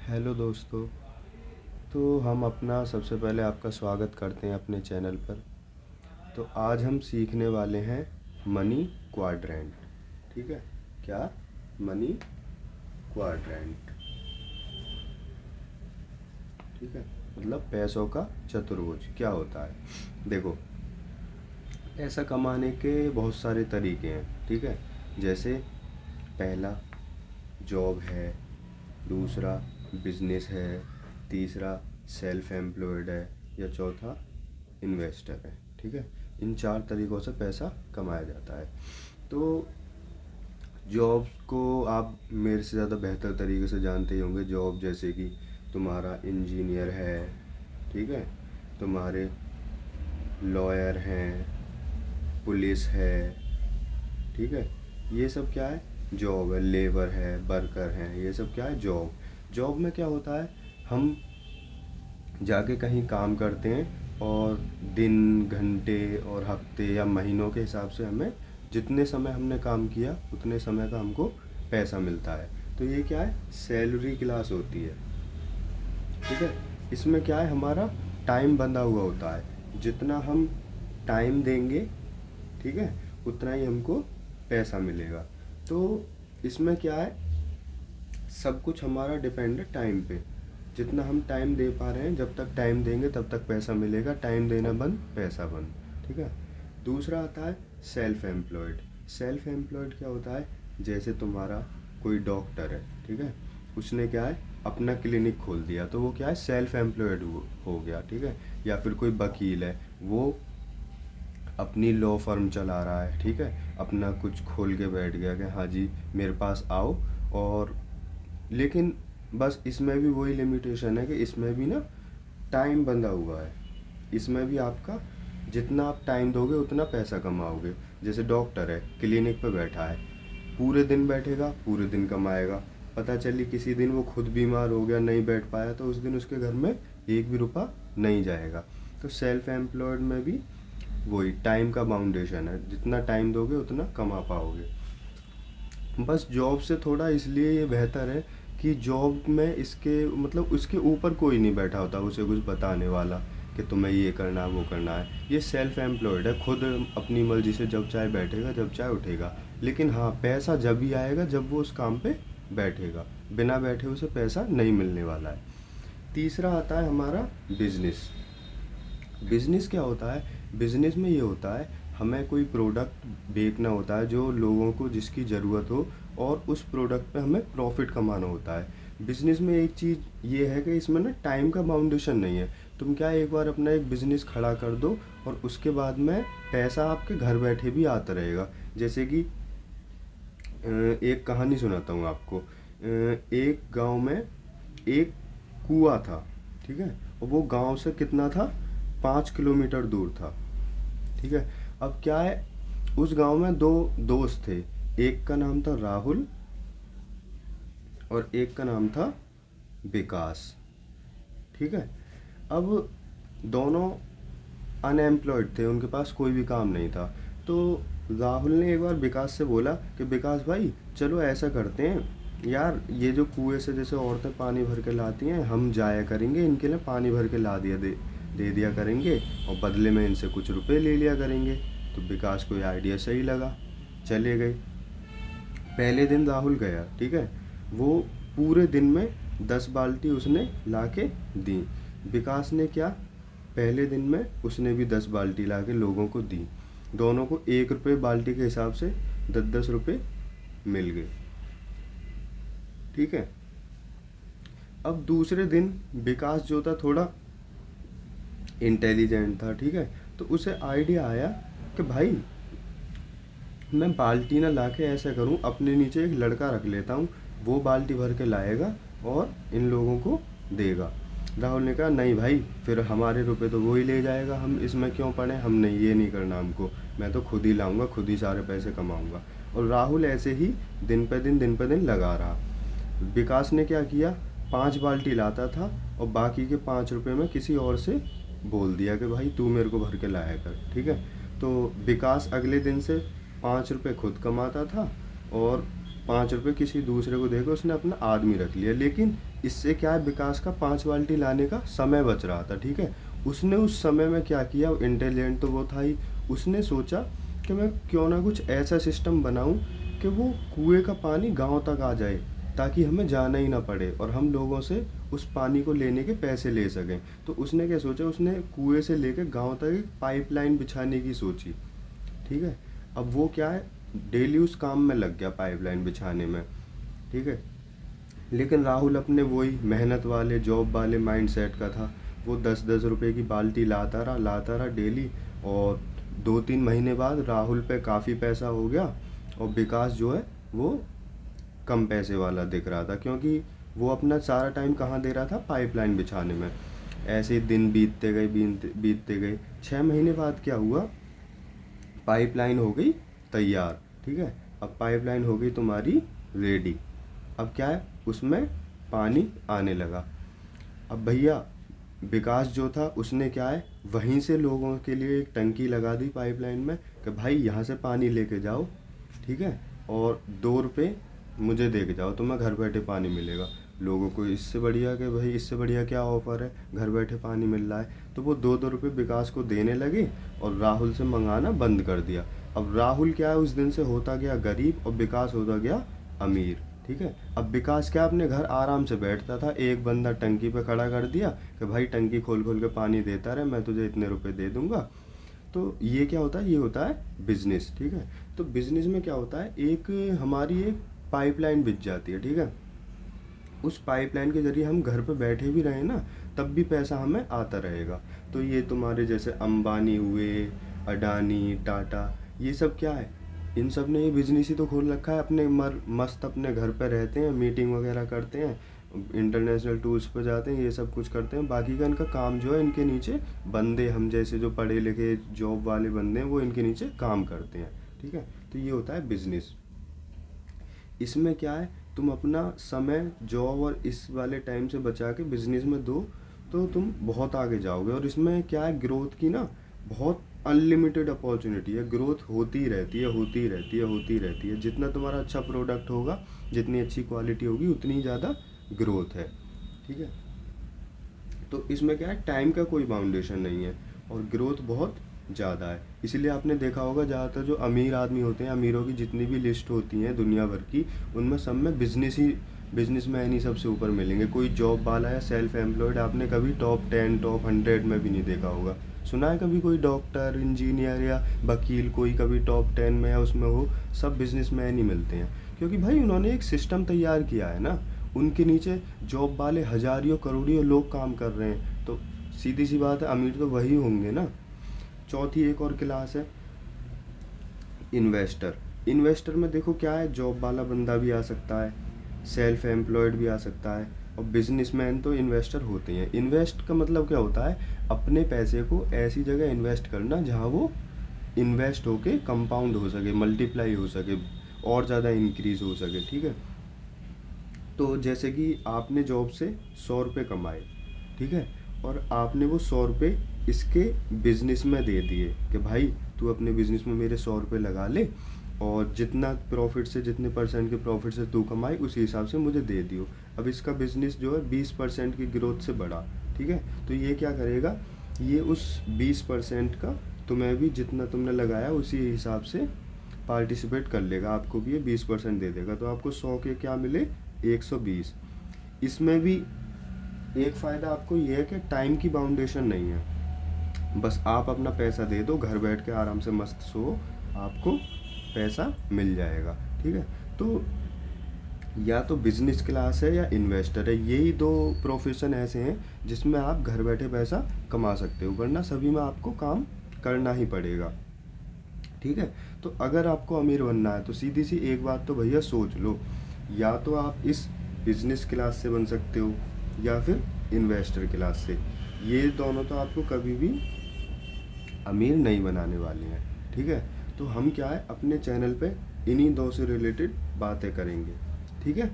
Hello दोस्तों। तो हम अपना सबसे पहले आपका स्वागत करते हैं अपने चैनल पर। तो आज हम सीखने वाले हैं मनी क्वाड्रेंट। ठीक है, क्या? Money quadrant. ठीक है, मतलब पैसों का चतुर्भुज क्या होता है। देखो, पैसा कमाने के बहुत सारे तरीके हैं। ठीक है, जैसे पहला जॉब है, दूसरा बिजनेस है, तीसरा सेल्फ एम्प्लॉयड है, या चौथा इन्वेस्टर है। ठीक है, इन चार तरीक़ों से पैसा कमाया जाता है। तो जॉब को आप मेरे से ज़्यादा बेहतर तरीके से जानते ही होंगे। जॉब जैसे कि तुम्हारा इंजीनियर है, ठीक है, तुम्हारे लॉयर हैं, पुलिस है, ठीक है, ये सब क्या है? जॉब है। लेबर है, वर्कर हैं, ये सब क्या है? जॉब। जॉब में क्या होता है, हम जाके कहीं काम करते हैं और दिन, घंटे और हफ्ते या महीनों के हिसाब से हमें जितने समय हमने काम किया उतने समय का हमको पैसा मिलता है। तो ये क्या है? सैलरी क्लास होती है। ठीक है, इसमें क्या है, हमारा टाइम बंधा हुआ होता है। जितना हम टाइम देंगे, ठीक है, उतना ही हमको पैसा मिलेगा। तो इसमें क्या है, सब कुछ हमारा डिपेंड है टाइम पे। जितना हम टाइम दे पा रहे हैं, जब तक टाइम देंगे तब तक पैसा मिलेगा। टाइम देना बंद, पैसा बंद। ठीक है, दूसरा आता है सेल्फ एम्प्लॉयड। सेल्फ एम्प्लॉयड क्या होता है, जैसे तुम्हारा कोई डॉक्टर है, ठीक है, उसने क्या है, अपना क्लिनिक खोल दिया, तो वो क्या है, सेल्फ एम्प्लॉयड हो गया। ठीक है, या फिर कोई वकील है, वो अपनी लॉ फर्म चला रहा है, ठीक है, अपना कुछ खोल के बैठ गया कि हाँ जी मेरे पास आओ। और लेकिन बस इसमें भी वही लिमिटेशन है कि इसमें भी ना टाइम बंधा हुआ है। इसमें भी आपका जितना आप टाइम दोगे उतना पैसा कमाओगे। जैसे डॉक्टर है, क्लिनिक पे बैठा है, पूरे दिन बैठेगा, पूरे दिन कमाएगा। पता चली किसी दिन वो खुद बीमार हो गया, नहीं बैठ पाया, तो उस दिन उसके घर में एक भी रुपया नहीं जाएगा। तो सेल्फ एम्प्लॉयड में भी वही टाइम का बाउंडेशन है, जितना टाइम दोगे उतना कमा पाओगे। बस जॉब से थोड़ा इसलिए ये बेहतर है कि जॉब में इसके मतलब उसके ऊपर कोई नहीं बैठा होता उसे कुछ बताने वाला कि तुम्हें ये करना है वो करना है। ये सेल्फ एम्प्लॉयड है, खुद अपनी मर्जी से जब चाहे बैठेगा, जब चाहे उठेगा। लेकिन हाँ, पैसा जब भी आएगा जब वो उस काम पे बैठेगा, बिना बैठे उसे पैसा नहीं मिलने वाला है। तीसरा आता है हमारा बिजनेस। बिजनेस क्या होता है? बिजनेस में ये होता है, हमें कोई प्रोडक्ट बेचना होता है जो लोगों को जिसकी ज़रूरत हो, और उस प्रोडक्ट पे हमें प्रॉफिट कमाना होता है। बिजनेस में एक चीज़ ये है कि इसमें ना टाइम का बाउंडेशन नहीं है। तुम क्या एक बार अपना एक बिज़नेस खड़ा कर दो और उसके बाद में पैसा आपके घर बैठे भी आता रहेगा। जैसे कि एक कहानी सुनाता हूँ आपको। एक गांव में एक कुआं था, ठीक है, और वो गांव से कितना था, 5 किलोमीटर दूर था। ठीक है, अब क्या है, उस गांव में दो दोस्त थे। एक का नाम था राहुल और एक का नाम था विकास। ठीक है, अब दोनों अनएम्प्लॉयड थे, उनके पास कोई भी काम नहीं था। तो राहुल ने एक बार विकास से बोला कि विकास भाई चलो ऐसा करते हैं यार, ये जो कुएं से जैसे औरतें पानी भर के लाती हैं, हम जाया करेंगे इनके लिए पानी भर के ला दिया दे दिया करेंगे, और बदले में इनसे कुछ रुपए ले लिया करेंगे। तो विकास को ये आइडिया सही लगा, चले गए। पहले दिन राहुल गया, ठीक है, वो पूरे दिन में 10 बाल्टी उसने ला के दी। विकास ने क्या, पहले दिन में उसने भी 10 बाल्टी ला के लोगों को दी। दोनों को 1 रुपये बाल्टी के हिसाब से 10-10 रुपये मिल गए। ठीक है, अब दूसरे दिन विकास जो था थोड़ा इंटेलिजेंट था, ठीक है, तो उसे आइडिया आया कि भाई मैं बाल्टी ना लाके ऐसा करूं, अपने नीचे एक लड़का रख लेता हूं, वो बाल्टी भर के लाएगा और इन लोगों को देगा। राहुल ने कहा नहीं भाई, फिर हमारे रुपए तो वो ही ले जाएगा, हम इसमें क्यों पड़े, हम नहीं, ये नहीं करना हमको, मैं तो खुद ही लाऊंगा, खुद ही सारे पैसे कमाऊंगा। और राहुल ऐसे ही दिन पे दिन लगा रहा। विकास ने क्या किया, 5 बाल्टी लाता था और बाकी के 5 रुपये में किसी और से बोल दिया कि भाई तू मेरे को भर के लाया कर। ठीक है, तो विकास अगले दिन से 5 रुपये खुद कमाता था और 5 रुपये किसी दूसरे को देकर उसने अपना आदमी रख लिया। लेकिन इससे क्या है, विकास का 5 बाल्टी लाने का समय बच रहा था, ठीक है। उसने उस समय में क्या किया, इंटेलिजेंट तो वो था ही, उसने सोचा कि मैं क्यों ना कुछ ऐसा सिस्टम बनाऊं कि वो कुएं का पानी गांव तक आ जाए, ताकि हमें जाना ही ना पड़े और हम लोगों से उस पानी को लेने के पैसे ले सकें। तो उसने क्या सोचा, उसने कुएं से लेकर गांव तक एक पाइपलाइन बिछाने की सोची, ठीक है। अब वो क्या है, डेली उस काम में लग गया पाइपलाइन बिछाने में, ठीक है। लेकिन राहुल अपने वही मेहनत वाले जॉब वाले माइंडसेट का था। वो 10-10 रुपए की बाल्टी लाता रहा डेली। और 2-3 महीने बाद राहुल पे काफ़ी पैसा हो गया और विकास जो है वो कम पैसे वाला दिख रहा था, क्योंकि वो अपना सारा टाइम कहाँ दे रहा था, पाइपलाइन बिछाने में। ऐसे ही दिन बीतते गए 6 महीने बाद क्या हुआ, पाइपलाइन हो गई तैयार, ठीक है। अब पाइपलाइन हो गई तुम्हारी रेडी। अब क्या है, उसमें पानी आने लगा। अब भैया विकास जो था उसने क्या है, वहीं से लोगों के लिए एक टंकी लगा दी पाइपलाइन में कि भाई यहाँ से पानी लेके जाओ, ठीक है, और 2 रुपये मुझे दे के जाओ, तुम्हें घर बैठे पानी मिलेगा। लोगों को इससे बढ़िया कि भाई इससे बढ़िया क्या ऑफ़र है, घर बैठे पानी मिल रहा है। तो वो 2-2 रुपये विकास को देने लगे और राहुल से मंगाना बंद कर दिया। अब राहुल क्या है, उस दिन से होता गया गरीब और विकास होता गया अमीर, ठीक है। अब विकास क्या अपने घर आराम से बैठता था, एक बंदा टंकी पे खड़ा कर दिया कि भाई टंकी खोल खोल के पानी देता रहे, मैं तुझे इतने रुपए दे दूंगा। तो ये क्या होता है, ये होता है बिजनेस, ठीक है। तो बिजनेस में क्या होता है, एक हमारी एक पाइपलाइन बिछ जाती है, ठीक है। उस पाइपलाइन के जरिए हम घर पे बैठे भी रहें ना, तब भी पैसा हमें आता रहेगा। तो ये तुम्हारे जैसे अंबानी हुए, अडानी, टाटा, ये सब क्या है, इन सब ने ये बिजनेस ही तो खोल रखा है। अपने मस्त अपने घर पे रहते हैं, मीटिंग वगैरह करते हैं, इंटरनेशनल टूर्स पे जाते हैं, ये सब कुछ करते हैं। बाकी का इनका काम जो है, इनके नीचे बंदे, हम जैसे जो पढ़े लिखे जॉब वाले बंदे हैं, वो इनके नीचे काम करते हैं, ठीक है। तो ये होता है बिजनेस। इसमें क्या है, तुम अपना समय जॉब और इस वाले टाइम से बचा के बिजनेस में दो, तो तुम बहुत आगे जाओगे। और इसमें क्या है, ग्रोथ की ना बहुत अनलिमिटेड अपॉर्चुनिटी है, ग्रोथ होती ही रहती है, होती ही रहती है, होती ही रहती है। जितना तुम्हारा अच्छा प्रोडक्ट होगा, जितनी अच्छी क्वालिटी होगी, उतनी ज़्यादा ग्रोथ है, ठीक है। तो इसमें क्या है, टाइम का कोई बाउंडेशन नहीं है और ग्रोथ बहुत ज़्यादा है। इसलिए आपने देखा होगा ज़्यादातर जो अमीर आदमी होते हैं, अमीरों की जितनी भी लिस्ट होती हैं दुनिया भर की, उनमें सब में बिजनेसमैन ही सबसे ऊपर मिलेंगे। कोई जॉब वाला या सेल्फ एम्प्लॉयड आपने कभी टॉप 10 टॉप 100 में भी नहीं देखा होगा। सुना है कभी कोई डॉक्टर, इंजीनियर या वकील कोई कभी टॉप 10 में या उसमें हो? सब बिजनेसमैन ही मिलते हैं, क्योंकि भाई उन्होंने एक सिस्टम तैयार किया है ना। उनके नीचे जॉब वाले हजारियों करोड़ियों लोग काम कर रहे हैं, तो सीधी सी बात है, अमीर तो वही होंगे ना। चौथी एक और क्लास है इन्वेस्टर। इन्वेस्टर में देखो क्या है, जॉब वाला बंदा भी आ सकता है, सेल्फ एम्प्लॉयड भी आ सकता है, और बिजनेसमैन तो इन्वेस्टर होते हैं। इन्वेस्ट का मतलब क्या होता है, अपने पैसे को ऐसी जगह इन्वेस्ट करना जहाँ वो इन्वेस्ट होके कंपाउंड हो सके, मल्टीप्लाई हो सके, और ज़्यादा इंक्रीज हो सके, ठीक है। तो जैसे कि आपने जॉब से 100 रुपये कमाए, ठीक है, और आपने वो 100 रुपये इसके बिजनेस में दे दिए कि भाई तू अपने बिजनेस में मेरे 100 रुपये लगा ले, और जितना प्रॉफिट से, जितने परसेंट के प्रॉफिट से तू कमाई, उसी हिसाब से मुझे दे दियो। अब इसका बिजनेस जो है 20% की ग्रोथ से बढ़ा, ठीक है। तो ये क्या करेगा, ये उस 20% का तुम्हें भी जितना तुमने लगाया उसी हिसाब से पार्टिसिपेट कर लेगा, आपको भी ये 20% दे देगा। तो आपको 100 के क्या मिले, 120। इसमें भी एक फ़ायदा आपको ये है कि टाइम की बाउंडेशन नहीं है। बस आप अपना पैसा दे दो, घर बैठ के आराम से मस्त सो, आपको पैसा मिल जाएगा, ठीक है। तो या तो बिजनेस क्लास है या इन्वेस्टर है, यही दो प्रोफेशन ऐसे हैं जिसमें आप घर बैठे पैसा कमा सकते हो, वरना सभी में आपको काम करना ही पड़ेगा, ठीक है। तो अगर आपको अमीर बनना है तो सीधी सी एक बात तो भैया सोच लो, या तो आप इस बिजनेस क्लास से बन सकते हो या फिर इन्वेस्टर क्लास से। ये दोनों तो आपको कभी भी अमीर नहीं बनाने वाले हैं, ठीक है। तो हम क्या है, अपने चैनल पे इन्हीं दो से रिलेटेड बातें करेंगे, ठीक है।